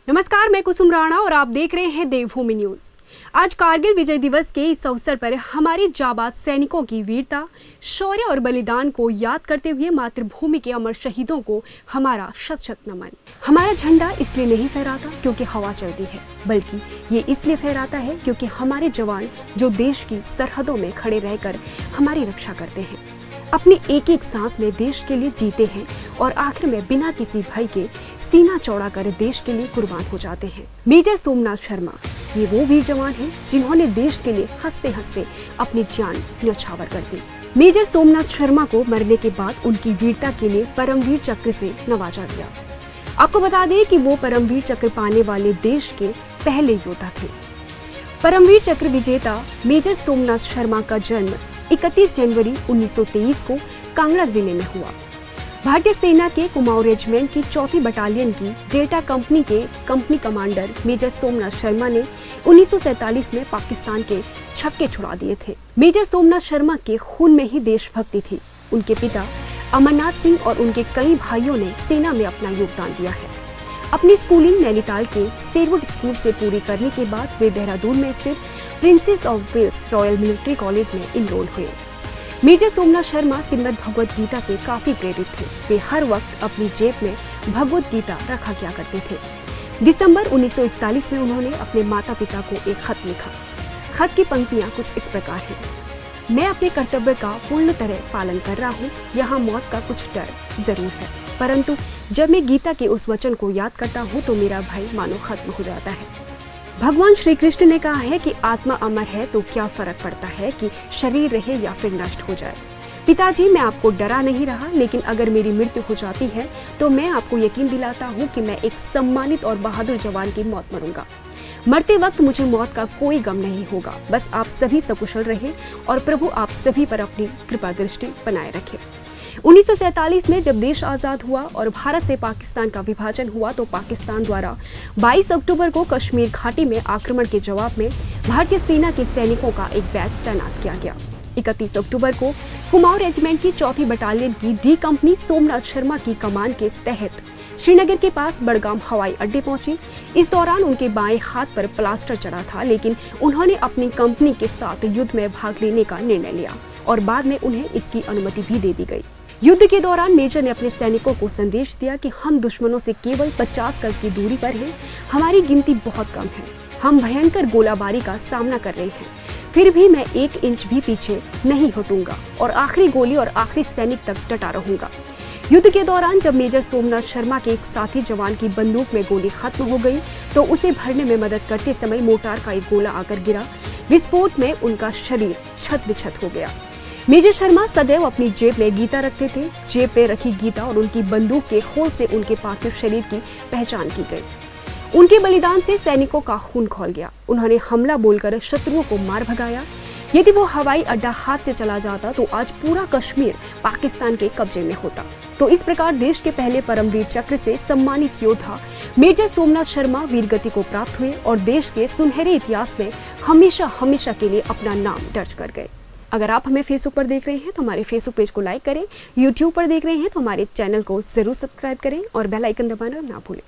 नमस्कार, मैं कुसुम राणा और आप देख रहे हैं देवभूमि न्यूज। आज कारगिल विजय दिवस के इस अवसर पर हमारे जाबाज सैनिकों की वीरता, शौर्य और बलिदान को याद करते हुए मातृभूमि के अमर शहीदों को हमारा शत शत नमन। हमारा झंडा इसलिए नहीं फहराता क्योंकि हवा चलती है, बल्कि ये इसलिए फहराता है क्योंकि हमारे जवान जो देश की सरहदों में खड़े रहकर हमारी रक्षा करते हैं, अपनी एक एक सांस में देश के लिए जीते हैं और आखिर में बिना किसी भय के सीना चौड़ा कर देश के लिए कुर्बान हो जाते हैं। मेजर सोमनाथ शर्मा ये वो वीर जवान हैं जिन्होंने देश के लिए हंसते हंसते अपनी जान न्यौछावर कर दी। मेजर सोमनाथ शर्मा को मरने के बाद उनकी वीरता के लिए परमवीर चक्र से नवाजा गया। आपको बता दें कि वो परमवीर चक्र पाने वाले देश के पहले योद्धा थे। परमवीर चक्र विजेता मेजर सोमनाथ शर्मा का जन्म 31 जनवरी 1923 को कांगड़ा जिले में हुआ। भारतीय सेना के कुमाऊं रेजिमेंट की 4वीं बटालियन की डेल्टा कंपनी के company commander major Somnath Sharma ने 1947 में पाकिस्तान के छक्के छुड़ा दिए थे। मेजर सोमनाथ शर्मा के खून में ही देशभक्ति थी। उनके पिता अमरनाथ सिंह और उनके कई भाइयों ने सेना में अपना योगदान दिया है। अपनी स्कूलिंग नैनीताल के शेरवुड स्कूल से पूरी करने के बाद वे देहरादून में स्थित Princess of Wales Royal Military College में इनरोल हुए। मेजर सोमनाथ शर्मा श्रीमद् भगवद गीता से काफी प्रेरित थे। वे हर वक्त अपनी जेब में भगवद गीता रखा किया करते थे। दिसंबर 1941 में उन्होंने अपने माता पिता को एक खत लिखा। खत की पंक्तियां कुछ इस प्रकार हैं। मैं अपने कर्तव्य का पूर्ण तरह पालन कर रहा हूँ। यहाँ मौत का कुछ डर जरूर है, परंतु जब मैं गीता के उस वचन को याद करता हूँ तो मेरा भय मानो खत्म हो जाता है। भगवान श्री कृष्ण ने कहा है कि आत्मा अमर है तो क्या फर्क पड़ता है कि शरीर रहे या फिर नष्ट हो जाए। पिताजी, मैं आपको डरा नहीं रहा, लेकिन अगर मेरी मृत्यु हो जाती है तो मैं आपको यकीन दिलाता हूँ कि मैं एक सम्मानित और बहादुर जवान की मौत मरूंगा। मरते वक्त मुझे मौत का कोई गम नहीं होगा। बस आप सभी सकुशल रहे और प्रभु आप सभी पर अपनी कृपा दृष्टि बनाए रखे। 1947 में जब देश आजाद हुआ और भारत से पाकिस्तान का विभाजन हुआ तो पाकिस्तान द्वारा 22 अक्टूबर को कश्मीर घाटी में आक्रमण के जवाब में भारतीय सेना के सैनिकों का एक बैच तैनात किया गया। 31 अक्टूबर को कुमाऊं रेजिमेंट की 4वीं बटालियन की डी कंपनी सोमनाथ शर्मा की कमान के तहत श्रीनगर के पास बड़गाम हवाई अड्डे पहुंची। इस दौरान उनके बाएं हाथ पर प्लास्टर चढ़ा था, लेकिन उन्होंने अपनी कंपनी के साथ युद्ध में भाग लेने का निर्णय लिया और बाद में उन्हें इसकी अनुमति भी दे दी गई। युद्ध के दौरान मेजर ने अपने सैनिकों को संदेश दिया कि हम दुश्मनों से केवल 50 गज की दूरी पर हैं। हमारी गिनती बहुत कम है। हम भयंकर गोलाबारी का सामना कर रहे हैं, फिर भी मैं 1 इंच भी पीछे नहीं हटूंगा और आखिरी गोली और आखिरी सैनिक तक डटा रहूंगा। युद्ध के दौरान जब मेजर सोमनाथ शर्मा के एक साथी जवान की बंदूक में गोली खत्म हो गई तो उसे भरने में मदद करते समय मोर्टार का एक गोला आकर गिरा। विस्फोट में उनका शरीर छत विछत हो गया। मेजर शर्मा सदैव अपनी जेब में गीता रखते थे। जेब पे रखी गीता और उनकी बंदूक के खोल से उनके पार्थिव शरीर की पहचान की गई। उनके बलिदान से सैनिकों का खून खौल गया। उन्होंने हमला बोलकर शत्रुओं को मार भगाया। यदि वो हवाई अड्डा हाथ से चला जाता तो आज पूरा कश्मीर पाकिस्तान के कब्जे में होता। तो इस प्रकार देश के पहले परमवीर चक्र से सम्मानित योद्धा मेजर सोमनाथ शर्मा वीरगति को प्राप्त हुए और देश के सुनहरे इतिहास में हमेशा हमेशा के लिए अपना नाम दर्ज कर गए। अगर आप हमें फेसबुक पर देख रहे हैं तो हमारे फेसबुक पेज को लाइक करें, यूट्यूब पर देख रहे हैं तो हमारे चैनल को जरूर सब्सक्राइब करें और बेल आइकन दबाना ना भूलें।